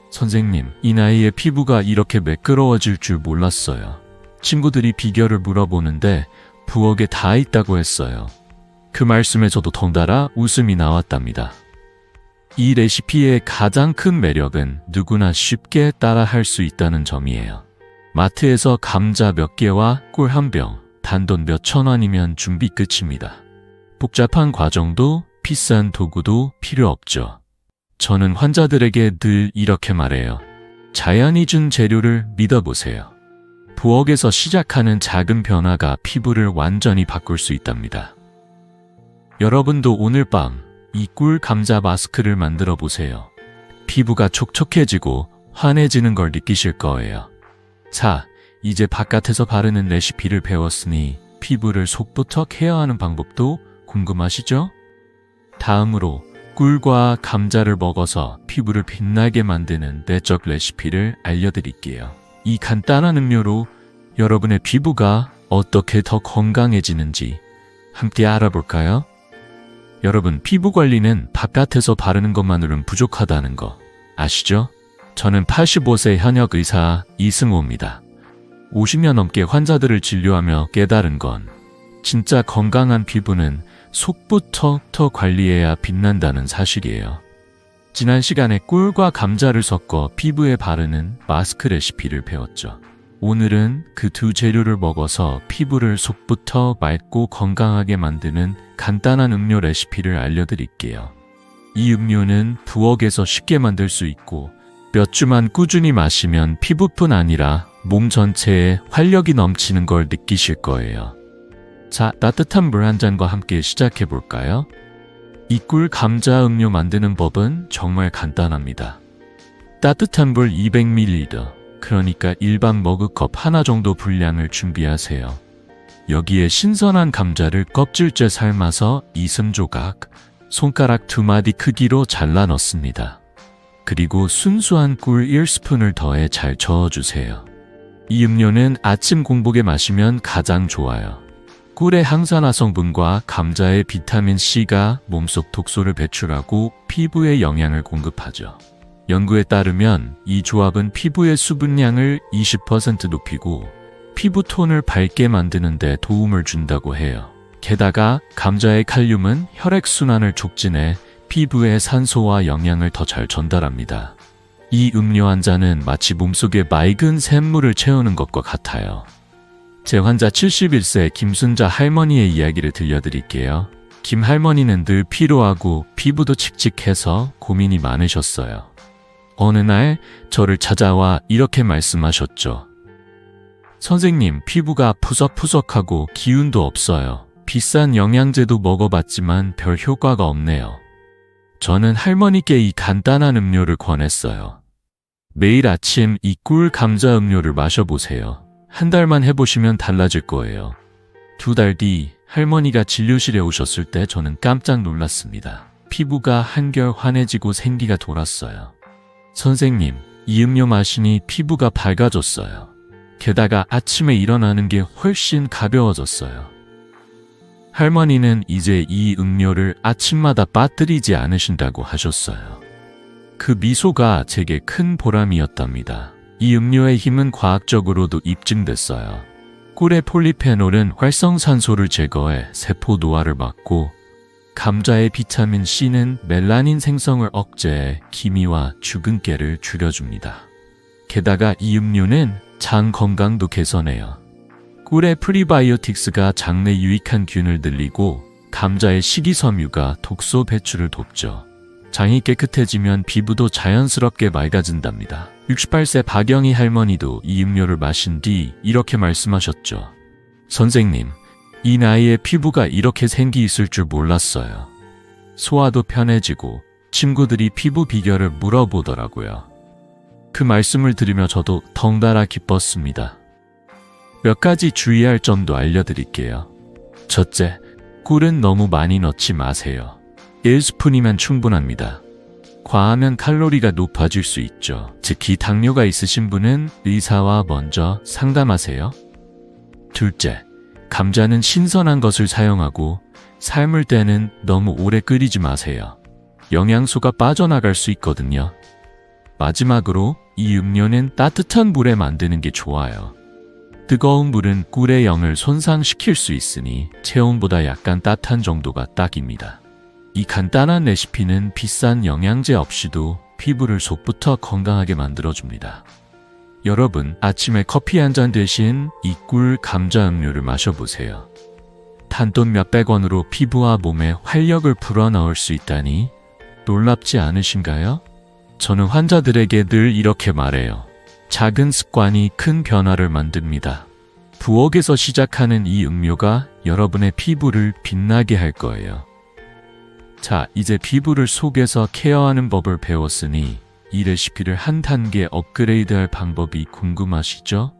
선생님, 이 나이에 피부가 이렇게 매끄러워질 줄 몰랐어요. 친구들이 비결을 물어보는데 부엌에 다 있다고 했어요. 그 말씀에 저도 덩달아 웃음이 나왔답니다. 이 레시피의 가장 큰 매력은 누구나 쉽게 따라 할 수 있다는 점이에요. 마트에서 감자 몇 개와 꿀 한 병, 단돈 몇천 원이면 준비 끝입니다. 복잡한 과정도 비싼 도구도 필요 없죠. 저는 환자들에게 늘 이렇게 말해요. 자연이 준 재료를 믿어보세요. 부엌에서 시작하는 작은 변화가 피부를 완전히 바꿀 수 있답니다. 여러분도 오늘 밤 이 꿀 감자 마스크를 만들어 보세요. 피부가 촉촉해지고 환해지는 걸 느끼실 거예요. 자, 이제 바깥에서 바르는 레시피를 배웠으니 피부를 속부터 케어하는 방법도 궁금하시죠? 다음으로 꿀과 감자를 먹어서 피부를 빛나게 만드는 내적 레시피를 알려드릴게요. 이 간단한 음료로 여러분의 피부가 어떻게 더 건강해지는지 함께 알아볼까요? 여러분, 피부 관리는 바깥에서 바르는 것만으로는 부족하다는 거 아시죠? 저는 85세 현역 의사 이승호입니다. 50년 넘게 환자들을 진료하며 깨달은 건 진짜 건강한 피부는 속부터 관리해야 빛난다는 사실이에요. 지난 시간에 꿀과 감자를 섞어 피부에 바르는 마스크 레시피를 배웠죠. 오늘은 그 두 재료를 먹어서 피부를 속부터 맑고 건강하게 만드는 간단한 음료 레시피를 알려드릴게요. 이 음료는 부엌에서 쉽게 만들 수 있고 몇 주만 꾸준히 마시면 피부뿐 아니라 몸 전체에 활력이 넘치는 걸 느끼실 거예요. 자, 따뜻한 물 한 잔과 함께 시작해 볼까요? 이 꿀 감자 음료 만드는 법은 정말 간단합니다. 따뜻한 물 200ml, 그러니까 일반 머그컵 하나 정도 분량을 준비하세요. 여기에 신선한 감자를 껍질째 삶아서 2-3조각, 손가락 2마디 크기로 잘라 넣습니다. 그리고 순수한 꿀 1스푼을 더해 잘 저어주세요. 이 음료는 아침 공복에 마시면 가장 좋아요. 꿀의 항산화 성분과 감자의 비타민 C가 몸속 독소를 배출하고 피부에 영양을 공급하죠. 연구에 따르면 이 조합은 피부의 수분량을 20% 높이고 피부 톤을 밝게 만드는 데 도움을 준다고 해요. 게다가 감자의 칼륨은 혈액순환을 촉진해 피부에 산소와 영양을 더 잘 전달합니다. 이 음료 한 잔은 마치 몸속에 맑은 샘물을 채우는 것과 같아요. 제 환자 71세 김순자 할머니의 이야기를 들려드릴게요. 김 할머니는 늘 피로하고 피부도 칙칙해서 고민이 많으셨어요. 어느 날 저를 찾아와 이렇게 말씀하셨죠. 선생님, 피부가 푸석푸석하고 기운도 없어요. 비싼 영양제도 먹어봤지만 별 효과가 없네요. 저는 할머니께 이 간단한 음료를 권했어요. 매일 아침 이 꿀 감자 음료를 마셔보세요. 한 달만 해보시면 달라질 거예요. 2달 뒤 할머니가 진료실에 오셨을 때 저는 깜짝 놀랐습니다. 피부가 한결 환해지고 생기가 돌았어요. 선생님, 이 음료 마시니 피부가 밝아졌어요. 게다가 아침에 일어나는 게 훨씬 가벼워졌어요. 할머니는 이제 이 음료를 아침마다 빠뜨리지 않으신다고 하셨어요. 그 미소가 제게 큰 보람이었답니다. 이 음료의 힘은 과학적으로도 입증됐어요. 꿀의 폴리페놀은 활성산소를 제거해 세포 노화를 막고 감자의 비타민 C는 멜라닌 생성을 억제해 기미와 주근깨를 줄여줍니다. 게다가 이 음료는 장 건강도 개선해요. 꿀의 프리바이오틱스가 장내 유익한 균을 늘리고 감자의 식이섬유가 독소 배출을 돕죠. 장이 깨끗해지면 피부도 자연스럽게 맑아진답니다. 68세 박영희 할머니도 이 음료를 마신 뒤 이렇게 말씀하셨죠. 선생님, 이 나이에 피부가 이렇게 생기 있을 줄 몰랐어요. 소화도 편해지고 친구들이 피부 비결을 물어보더라고요. 그 말씀을 들으며 저도 덩달아 기뻤습니다. 몇 가지 주의할 점도 알려드릴게요. 첫째, 꿀은 너무 많이 넣지 마세요. 1스푼이면 충분합니다. 과하면 칼로리가 높아질 수 있죠. 특히 당뇨가 있으신 분은 의사와 먼저 상담하세요. 둘째, 감자는 신선한 것을 사용하고 삶을 때는 너무 오래 끓이지 마세요. 영양소가 빠져나갈 수 있거든요. 마지막으로 이 음료는 따뜻한 물에 만드는 게 좋아요. 뜨거운 물은 꿀의 영을 손상시킬 수 있으니 체온보다 약간 따뜻한 정도가 딱입니다. 이 간단한 레시피는 비싼 영양제 없이도 피부를 속부터 건강하게 만들어줍니다. 여러분, 아침에 커피 한 잔 대신 이 꿀 감자 음료를 마셔보세요. 단돈 몇백 원으로 피부와 몸에 활력을 불어넣을 수 있다니 놀랍지 않으신가요? 저는 환자들에게 늘 이렇게 말해요. 작은 습관이 큰 변화를 만듭니다. 부엌에서 시작하는 이 음료가 여러분의 피부를 빛나게 할 거예요. 자, 이제 피부를 속에서 케어하는 법을 배웠으니 이 레시피를 한 단계 업그레이드할 방법이 궁금하시죠?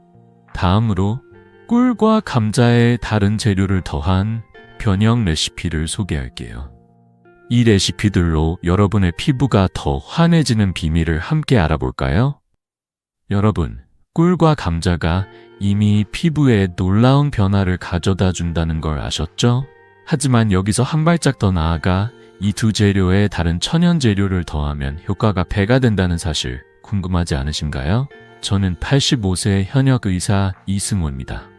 다음으로 꿀과 감자에 다른 재료를 더한 변형 레시피를 소개할게요. 이 레시피들로 여러분의 피부가 더 환해지는 비밀을 함께 알아볼까요? 여러분, 꿀과 감자가 이미 피부에 놀라운 변화를 가져다 준다는 걸 아셨죠? 하지만 여기서 한 발짝 더 나아가 이 두 재료에 다른 천연 재료를 더하면 효과가 배가 된다는 사실 궁금하지 않으신가요? 저는 85세 현역 의사 이승호입니다.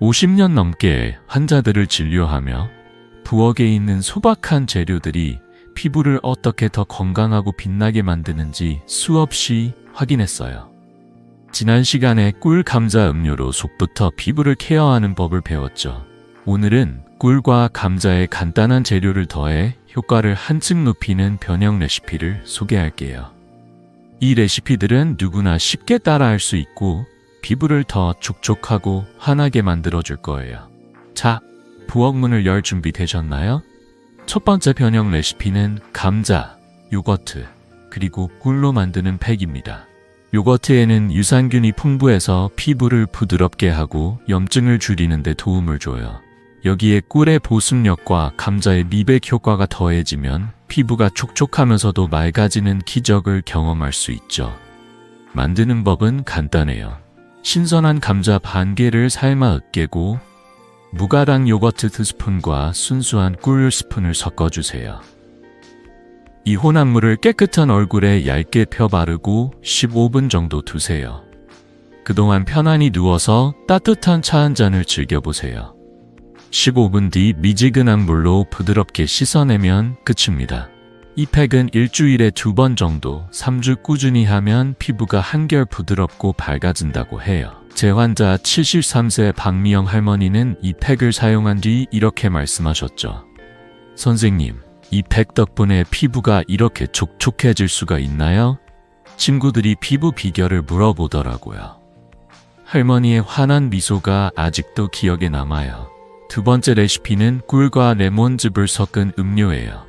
50년 넘게 환자들을 진료하며 부엌에 있는 소박한 재료들이 피부를 어떻게 더 건강하고 빛나게 만드는지 수없이 확인했어요. 지난 시간에 꿀 감자 음료로 속부터 피부를 케어하는 법을 배웠죠. 오늘은 꿀과 감자에 간단한 재료를 더해 효과를 한층 높이는 변형 레시피를 소개할게요. 이 레시피들은 누구나 쉽게 따라할 수 있고 피부를 더 촉촉하고 환하게 만들어줄 거예요. 자, 부엌 문을 열 준비 되셨나요? 첫 번째 변형 레시피는 감자, 요거트, 그리고 꿀로 만드는 팩입니다. 요거트에는 유산균이 풍부해서 피부를 부드럽게 하고 염증을 줄이는 데 도움을 줘요. 여기에 꿀의 보습력과 감자의 미백 효과가 더해지면 피부가 촉촉하면서도 맑아지는 기적을 경험할 수 있죠. 만드는 법은 간단해요. 신선한 감자 반 개를 삶아 으깨고 무가당 요거트 2스푼과 순수한 꿀 스푼을 섞어주세요. 이 혼합물을 깨끗한 얼굴에 얇게 펴 바르고 15분 정도 두세요. 그동안 편안히 누워서 따뜻한 차 한 잔을 즐겨보세요. 15분 뒤 미지근한 물로 부드럽게 씻어내면 끝입니다. 이 팩은 일주일에 2번 정도 3주 꾸준히 하면 피부가 한결 부드럽고 밝아진다고 해요. 제 환자 73세 박미영 할머니는 이 팩을 사용한 뒤 이렇게 말씀하셨죠. 선생님, 이 팩 덕분에 피부가 이렇게 촉촉해질 수가 있나요? 친구들이 피부 비결을 물어보더라고요. 할머니의 환한 미소가 아직도 기억에 남아요. 두 번째 레시피는 꿀과 레몬즙을 섞은 음료예요.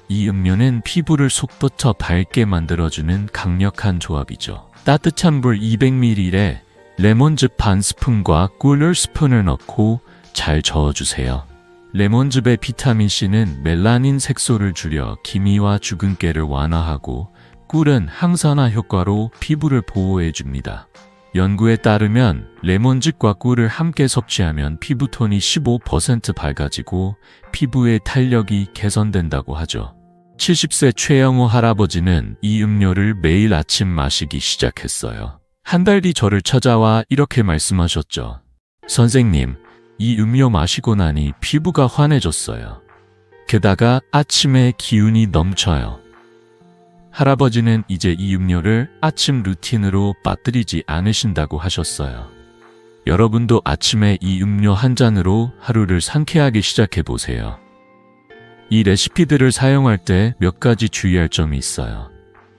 이 음료는 피부를 속부터 밝게 만들어주는 강력한 조합이죠. 따뜻한 물 200ml에 레몬즙 반 스푼과 꿀 스푼을 넣고 잘 저어주세요. 레몬즙의 비타민C는 멜라닌 색소를 줄여 기미와 주근깨를 완화하고 꿀은 항산화 효과로 피부를 보호해줍니다. 연구에 따르면 레몬즙과 꿀을 함께 섭취하면 피부톤이 15% 밝아지고 피부의 탄력이 개선된다고 하죠. 70세 최영호 할아버지는 이 음료를 매일 아침 마시기 시작했어요. 한 달 뒤 저를 찾아와 이렇게 말씀하셨죠. 선생님, 이 음료 마시고 나니 피부가 환해졌어요. 게다가 아침에 기운이 넘쳐요. 할아버지는 이제 이 음료를 아침 루틴으로 빠뜨리지 않으신다고 하셨어요. 여러분도 아침에 이 음료 한 잔으로 하루를 상쾌하게 시작해보세요. 이 레시피들을 사용할 때 몇 가지 주의할 점이 있어요.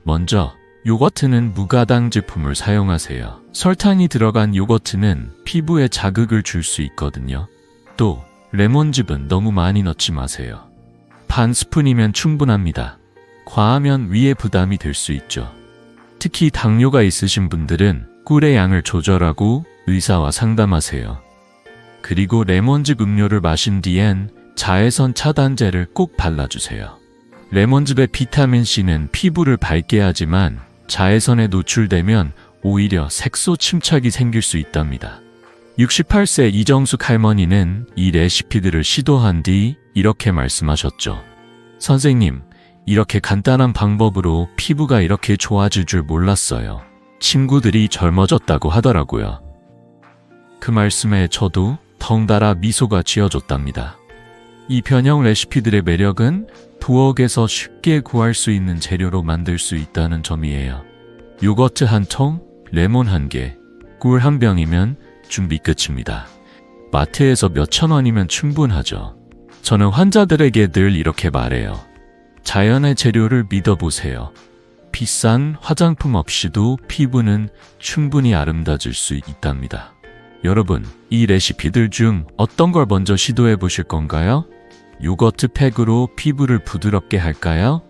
먼저, 요거트는 무가당 제품을 사용하세요. 설탕이 들어간 요거트는 피부에 자극을 줄 수 있거든요. 또, 레몬즙은 너무 많이 넣지 마세요. 반 스푼이면 충분합니다. 과하면 위에 부담이 될 수 있죠. 특히 당뇨가 있으신 분들은 꿀의 양을 조절하고 의사와 상담하세요. 그리고 레몬즙 음료를 마신 뒤엔 자외선 차단제를 꼭 발라주세요. 레몬즙의 비타민C는 피부를 밝게 하지만 자외선에 노출되면 오히려 색소 침착이 생길 수 있답니다. 68세 이정숙 할머니는 이 레시피들을 시도한 뒤 이렇게 말씀하셨죠. 선생님, 이렇게 간단한 방법으로 피부가 이렇게 좋아질 줄 몰랐어요. 친구들이 젊어졌다고 하더라고요. 그 말씀에 저도 덩달아 미소가 지어졌답니다. 이 변형 레시피들의 매력은 부엌에서 쉽게 구할 수 있는 재료로 만들 수 있다는 점이에요. 요거트 한 통, 레몬 한 개, 꿀 한 병이면 준비 끝입니다. 마트에서 몇천 원이면 충분하죠. 저는 환자들에게 늘 이렇게 말해요. 자연의 재료를 믿어보세요. 비싼 화장품 없이도 피부는 충분히 아름다워질 수 있답니다. 여러분, 이 레시피들 중 어떤 걸 먼저 시도해 보실 건가요? 요거트 팩으로 피부를 부드럽게 할까요?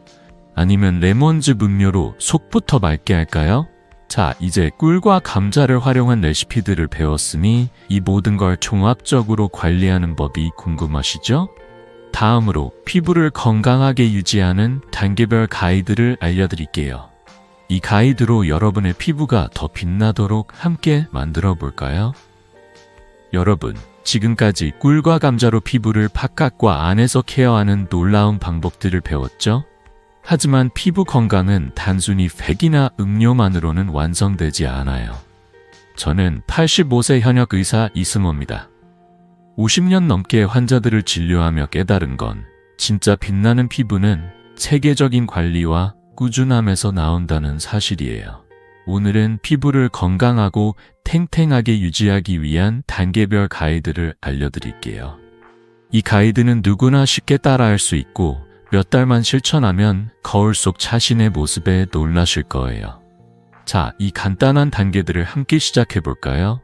아니면 레몬즙 음료로 속부터 맑게 할까요? 자, 이제 꿀과 감자를 활용한 레시피들을 배웠으니 이 모든 걸 종합적으로 관리하는 법이 궁금하시죠? 다음으로 피부를 건강하게 유지하는 단계별 가이드를 알려드릴게요. 이 가이드로 여러분의 피부가 더 빛나도록 함께 만들어 볼까요? 여러분, 지금까지 꿀과 감자로 피부를 바깥과 안에서 케어하는 놀라운 방법들을 배웠죠? 하지만 피부 건강은 단순히 팩이나 음료만으로는 완성되지 않아요. 저는 85세 현역 의사 이승호입니다. 50년 넘게 환자들을 진료하며 깨달은 건 진짜 빛나는 피부는 체계적인 관리와 꾸준함에서 나온다는 사실이에요. 오늘은 피부를 건강하고 탱탱하게 유지하기 위한 단계별 가이드를 알려드릴게요. 이 가이드는 누구나 쉽게 따라할 수 있고 몇 달만 실천하면 거울 속 자신의 모습에 놀라실 거예요. 자, 이 간단한 단계들을 함께 시작해 볼까요?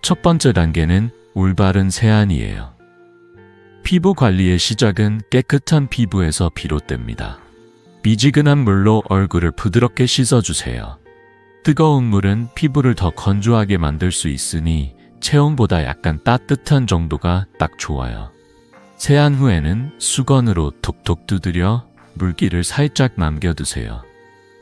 첫 번째 단계는 올바른 세안이에요. 피부 관리의 시작은 깨끗한 피부에서 비롯됩니다. 미지근한 물로 얼굴을 부드럽게 씻어주세요. 뜨거운 물은 피부를 더 건조하게 만들 수 있으니 체온보다 약간 따뜻한 정도가 딱 좋아요. 세안 후에는 수건으로 톡톡 두드려 물기를 살짝 남겨두세요.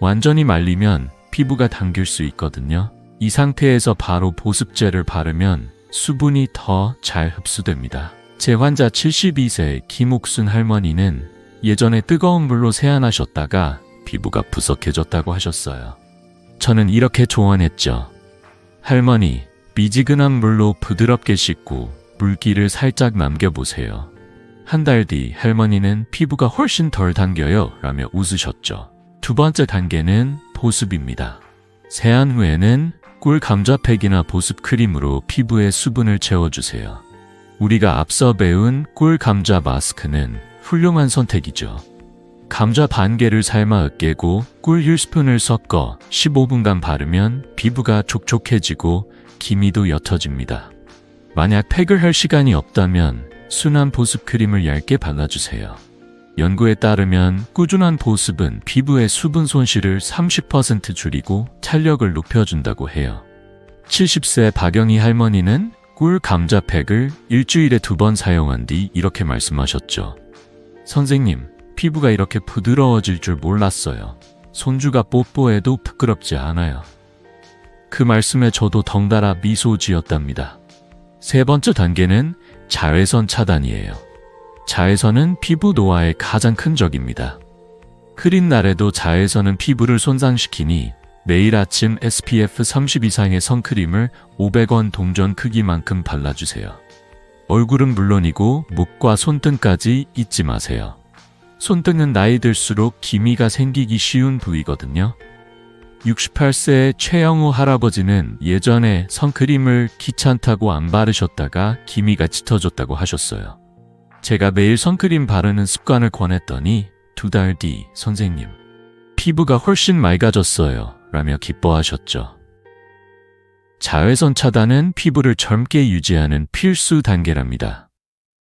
완전히 말리면 피부가 당길 수 있거든요. 이 상태에서 바로 보습제를 바르면 수분이 더 잘 흡수됩니다. 제 환자 72세 김옥순 할머니는 예전에 뜨거운 물로 세안하셨다가 피부가 부석해졌다고 하셨어요. 저는 이렇게 조언했죠. 할머니, 미지근한 물로 부드럽게 씻고 물기를 살짝 남겨보세요. 한 달 뒤 할머니는 피부가 훨씬 덜 당겨요 라며 웃으셨죠. 두 번째 단계는 보습입니다. 세안 후에는 꿀 감자팩이나 보습 크림으로 피부에 수분을 채워주세요. 우리가 앞서 배운 꿀 감자 마스크는 훌륭한 선택이죠. 감자 반 개를 삶아 으깨고 꿀 1스푼을 섞어 15분간 바르면 피부가 촉촉해지고 기미도 옅어집니다. 만약 팩을 할 시간이 없다면 순한 보습 크림을 얇게 발라주세요. 연구에 따르면 꾸준한 보습은 피부의 수분 손실을 30% 줄이고 탄력을 높여준다고 해요. 70세 박영희 할머니는 꿀 감자팩을 일주일에 2번 사용한 뒤 이렇게 말씀하셨죠. 선생님, 피부가 이렇게 부드러워질 줄 몰랐어요. 손주가 뽀뽀해도 부끄럽지 않아요. 그 말씀에 저도 덩달아 미소 지었답니다. 세 번째 단계는 자외선 차단이에요. 자외선은 피부 노화의 가장 큰 적입니다. 흐린 날에도 자외선은 피부를 손상시키니 매일 아침 SPF 30 이상의 선크림을 500원 동전 크기만큼 발라주세요. 얼굴은 물론이고 목과 손등까지 잊지 마세요. 손등은 나이 들수록 기미가 생기기 쉬운 부위거든요. 68세의 최영우 할아버지는 예전에 선크림을 귀찮다고 안 바르셨다가 기미가 짙어졌다고 하셨어요. 제가 매일 선크림 바르는 습관을 권했더니 2달 뒤 선생님, 피부가 훨씬 맑아졌어요 라며 기뻐하셨죠. 자외선 차단은 피부를 젊게 유지하는 필수 단계랍니다.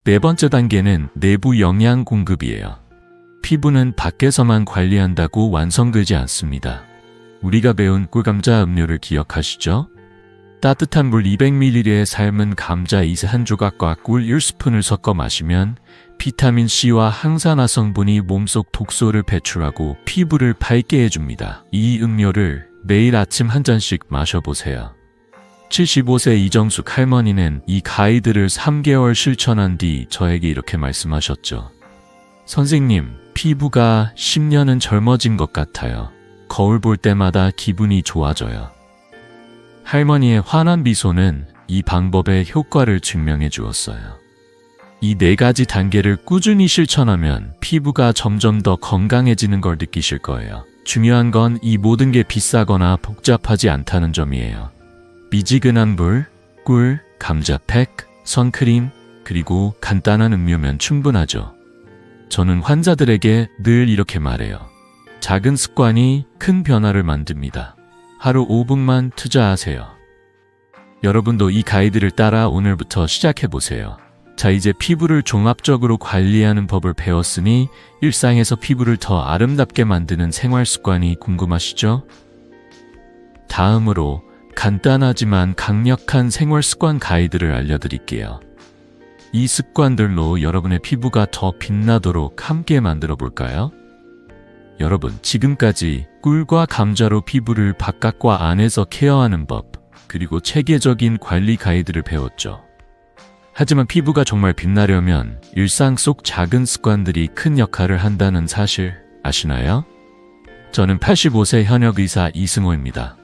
네 번째 단계는 내부 영양 공급이에요. 피부는 밖에서만 관리한다고 완성되지 않습니다. 우리가 배운 꿀감자 음료를 기억하시죠? 따뜻한 물 200ml에 삶은 감자 1조각과 꿀 1스푼을 섞어 마시면 비타민C와 항산화 성분이 몸속 독소를 배출하고 피부를 밝게 해줍니다. 이 음료를 매일 아침 한 잔씩 마셔보세요. 75세 이정숙 할머니는 이 가이드를 3개월 실천한 뒤 저에게 이렇게 말씀하셨죠. 선생님, 피부가 10년은 젊어진 것 같아요. 거울 볼 때마다 기분이 좋아져요. 할머니의 환한 미소는 이 방법의 효과를 증명해 주었어요. 이 4가지 단계를 꾸준히 실천하면 피부가 점점 더 건강해지는 걸 느끼실 거예요. 중요한 건 이 모든 게 비싸거나 복잡하지 않다는 점이에요. 미지근한 물, 꿀, 감자팩, 선크림, 그리고 간단한 음료면 충분하죠. 저는 환자들에게 늘 이렇게 말해요. 작은 습관이 큰 변화를 만듭니다. 하루 5분만 투자하세요. 여러분도 이 가이드를 따라 오늘부터 시작해보세요. 자, 이제 피부를 종합적으로 관리하는 법을 배웠으니 일상에서 피부를 더 아름답게 만드는 생활 습관이 궁금하시죠? 다음으로 간단하지만 강력한 생활 습관 가이드를 알려드릴게요. 이 습관들로 여러분의 피부가 더 빛나도록 함께 만들어 볼까요? 여러분, 지금까지 꿀과 감자로 피부를 바깥과 안에서 케어하는 법, 그리고 체계적인 관리 가이드를 배웠죠. 하지만 피부가 정말 빛나려면 일상 속 작은 습관들이 큰 역할을 한다는 사실 아시나요? 저는 85세 현역 의사 이승호입니다.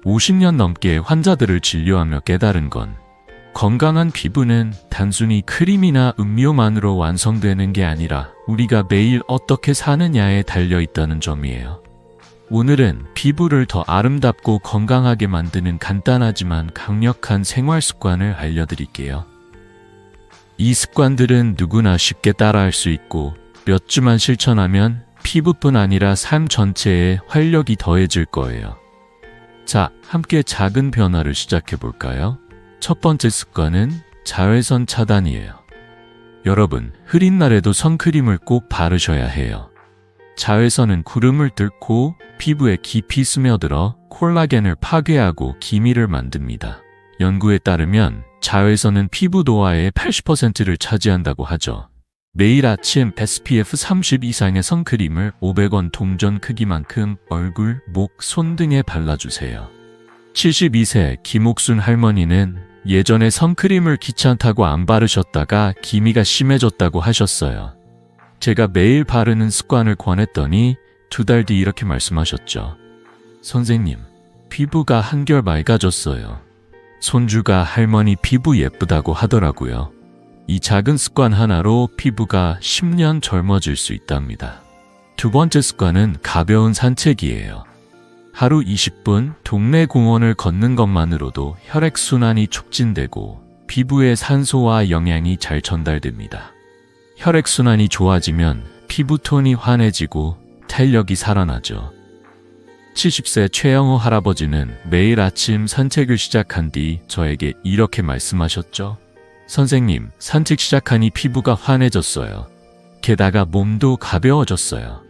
50년 넘게 환자들을 진료하며 깨달은 건 건강한 피부는 단순히 크림이나 음료만으로 완성되는 게 아니라 우리가 매일 어떻게 사느냐에 달려 있다는 점이에요. 오늘은 피부를 더 아름답고 건강하게 만드는 간단하지만 강력한 생활 습관을 알려드릴게요. 이 습관들은 누구나 쉽게 따라할 수 있고 몇 주만 실천하면 피부뿐 아니라 삶 전체에 활력이 더해질 거예요. 자, 함께 작은 변화를 시작해 볼까요? 첫 번째 습관은 자외선 차단이에요. 여러분, 흐린 날에도 선크림을 꼭 바르셔야 해요. 자외선은 구름을 뚫고 피부에 깊이 스며들어 콜라겐을 파괴하고 기미를 만듭니다. 연구에 따르면 자외선은 피부 노화의 80%를 차지한다고 하죠. 매일 아침 SPF 30 이상의 선크림을 500원 동전 크기만큼 얼굴, 목, 손 등에 발라주세요. 72세 김옥순 할머니는 예전에 선크림을 귀찮다고 안 바르셨다가 기미가 심해졌다고 하셨어요. 제가 매일 바르는 습관을 권했더니 2달 뒤 이렇게 말씀하셨죠. 선생님, 피부가 한결 맑아졌어요. 손주가 할머니 피부 예쁘다고 하더라고요. 이 작은 습관 하나로 피부가 10년 젊어질 수 있답니다. 두 번째 습관은 가벼운 산책이에요. 하루 20분 동네 공원을 걷는 것만으로도 혈액순환이 촉진되고 피부에 산소와 영양이 잘 전달됩니다. 혈액순환이 좋아지면 피부톤이 환해지고 탄력이 살아나죠. 70세 최영호 할아버지는 매일 아침 산책을 시작한 뒤 저에게 이렇게 말씀하셨죠. 선생님, 산책 시작하니 피부가 환해졌어요. 게다가 몸도 가벼워졌어요.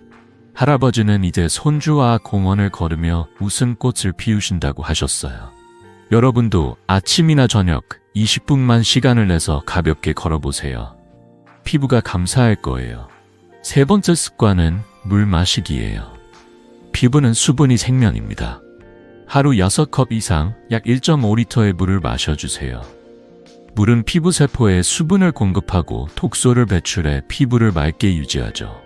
할아버지는 이제 손주와 공원을 걸으며 웃음꽃을 피우신다고 하셨어요. 여러분도 아침이나 저녁 20분만 시간을 내서 가볍게 걸어보세요. 피부가 감사할 거예요. 세 번째 습관은 물 마시기예요. 피부는 수분이 생명입니다. 하루 6컵 이상 약 1.5리터의 물을 마셔주세요. 물은 피부 세포에 수분을 공급하고 독소를 배출해 피부를 맑게 유지하죠.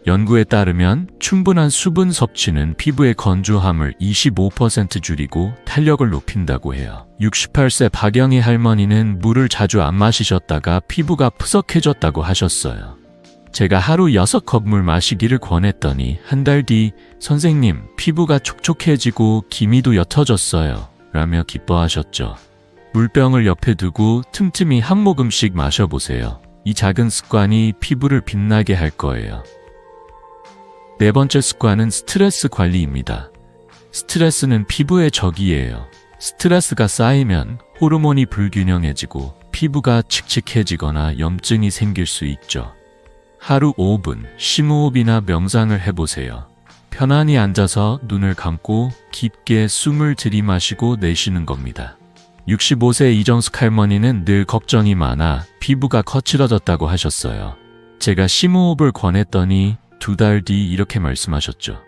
연구에 따르면 충분한 수분 섭취는 피부의 건조함을 25% 줄이고 탄력을 높인다고 해요. 68세 박영희 할머니는 물을 자주 안 마시셨다가 피부가 푸석해졌다고 하셨어요. 제가 하루 6컵 물 마시기를 권했더니 한 달 뒤 선생님, 피부가 촉촉해지고 기미도 옅어졌어요 라며 기뻐하셨죠. 물병을 옆에 두고 틈틈이 한 모금씩 마셔보세요. 이 작은 습관이 피부를 빛나게 할 거예요. 네 번째 습관은 스트레스 관리입니다. 스트레스는 피부의 적이에요. 스트레스가 쌓이면 호르몬이 불균형해지고 피부가 칙칙해지거나 염증이 생길 수 있죠. 하루 5분 심호흡이나 명상을 해보세요. 편안히 앉아서 눈을 감고 깊게 숨을 들이마시고 내쉬는 겁니다. 65세 이정숙 할머니는 늘 걱정이 많아 피부가 거칠어졌다고 하셨어요. 제가 심호흡을 권했더니 2달 뒤 이렇게 말씀하셨죠.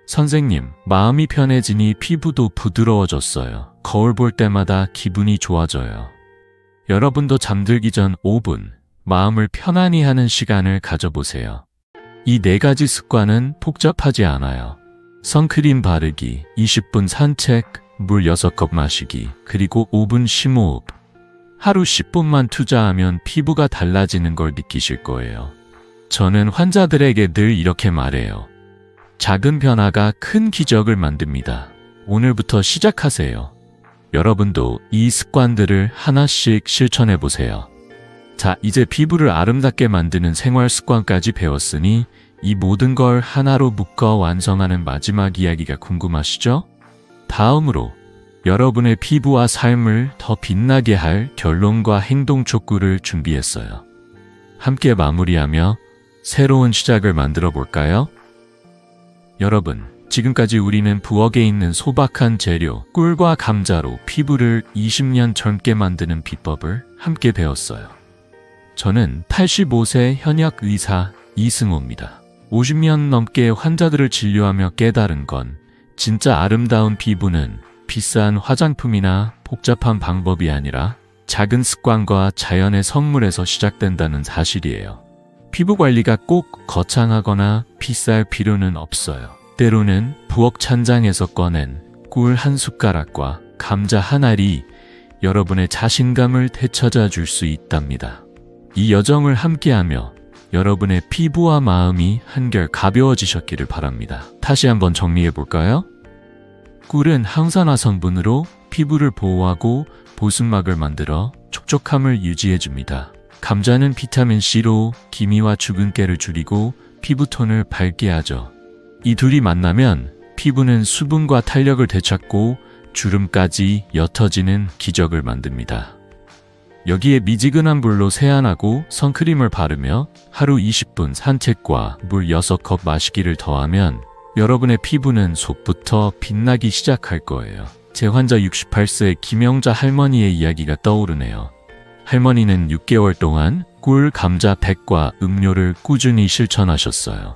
선생님, 마음이 편해지니 피부도 부드러워졌어요. 거울 볼 때마다 기분이 좋아져요. 여러분도 잠들기 전 5분 마음을 편안히 하는 시간을 가져보세요. 이 4가지 습관은 복잡하지 않아요. 선크림 바르기, 20분 산책, 물 6컵 마시기, 그리고 5분 심호흡. 하루 10분만 투자하면 피부가 달라지는 걸 느끼실 거예요. 저는 환자들에게 늘 이렇게 말해요. 작은 변화가 큰 기적을 만듭니다. 오늘부터 시작하세요. 여러분도 이 습관들을 하나씩 실천해 보세요. 자, 이제 피부를 아름답게 만드는 생활 습관까지 배웠으니 이 모든 걸 하나로 묶어 완성하는 마지막 이야기가 궁금하시죠? 다음으로 여러분의 피부와 삶을 더 빛나게 할 결론과 행동 촉구를 준비했어요. 함께 마무리하며 새로운 시작을 만들어 볼까요? 여러분, 지금까지 우리는 부엌에 있는 소박한 재료, 꿀과 감자로 피부를 20년 젊게 만드는 비법을 함께 배웠어요. 저는 85세 현역 의사 이승호입니다. 50년 넘게 환자들을 진료하며 깨달은 건 진짜 아름다운 피부는 비싼 화장품이나 복잡한 방법이 아니라 작은 습관과 자연의 선물에서 시작된다는 사실이에요. 피부 관리가 꼭 거창하거나 비쌀 필요는 없어요. 때로는 부엌 찬장에서 꺼낸 꿀 한 숟가락과 감자 한 알이 여러분의 자신감을 되찾아 줄 수 있답니다. 이 여정을 함께하며 여러분의 피부와 마음이 한결 가벼워지셨기를 바랍니다. 다시 한번 정리해 볼까요? 꿀은 항산화 성분으로 피부를 보호하고 보습막을 만들어 촉촉함을 유지해 줍니다. 감자는 비타민C로 기미와 주근깨를 줄이고 피부톤을 밝게 하죠. 이 둘이 만나면 피부는 수분과 탄력을 되찾고 주름까지 옅어지는 기적을 만듭니다. 여기에 미지근한 물로 세안하고 선크림을 바르며 하루 20분 산책과 물 6컵 마시기를 더하면 여러분의 피부는 속부터 빛나기 시작할 거예요. 제 환자 68세 김영자 할머니의 이야기가 떠오르네요. 할머니는 6개월 동안 꿀, 감자, 백과 음료를 꾸준히 실천하셨어요.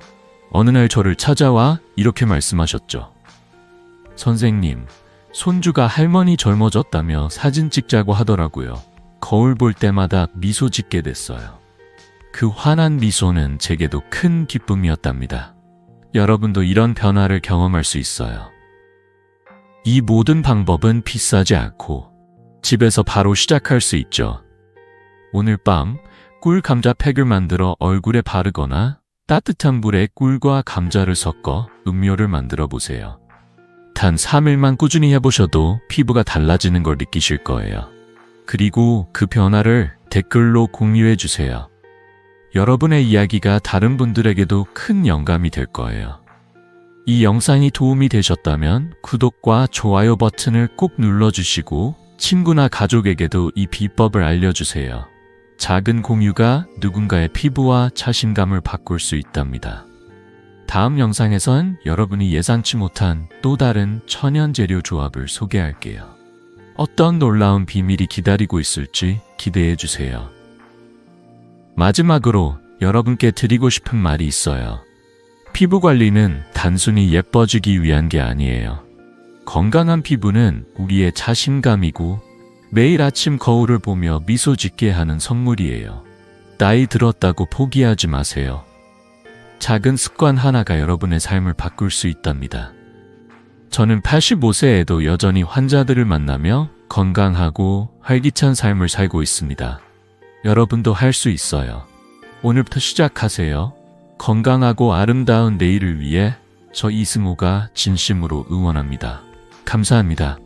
어느 날 저를 찾아와 이렇게 말씀하셨죠. 선생님, 손주가 할머니 젊어졌다며 사진 찍자고 하더라고요. 거울 볼 때마다 미소 짓게 됐어요. 그 환한 미소는 제게도 큰 기쁨이었답니다. 여러분도 이런 변화를 경험할 수 있어요. 이 모든 방법은 비싸지 않고 집에서 바로 시작할 수 있죠. 오늘 밤 꿀 감자 팩을 만들어 얼굴에 바르거나 따뜻한 물에 꿀과 감자를 섞어 음료를 만들어 보세요. 단 3일만 꾸준히 해보셔도 피부가 달라지는 걸 느끼실 거예요. 그리고 그 변화를 댓글로 공유해 주세요. 여러분의 이야기가 다른 분들에게도 큰 영감이 될 거예요. 이 영상이 도움이 되셨다면 구독과 좋아요 버튼을 꼭 눌러주시고 친구나 가족에게도 이 비법을 알려주세요. 작은 공유가 누군가의 피부와 자신감을 바꿀 수 있답니다. 다음 영상에선 여러분이 예상치 못한 또 다른 천연 재료 조합을 소개할게요. 어떤 놀라운 비밀이 기다리고 있을지 기대해 주세요. 마지막으로 여러분께 드리고 싶은 말이 있어요. 피부 관리는 단순히 예뻐지기 위한 게 아니에요. 건강한 피부는 우리의 자신감이고 매일 아침 거울을 보며 미소 짓게 하는 선물이에요. 나이 들었다고 포기하지 마세요. 작은 습관 하나가 여러분의 삶을 바꿀 수 있답니다. 저는 85세에도 여전히 환자들을 만나며 건강하고 활기찬 삶을 살고 있습니다. 여러분도 할 수 있어요. 오늘부터 시작하세요. 건강하고 아름다운 내일을 위해 저 이승호가 진심으로 응원합니다. 감사합니다.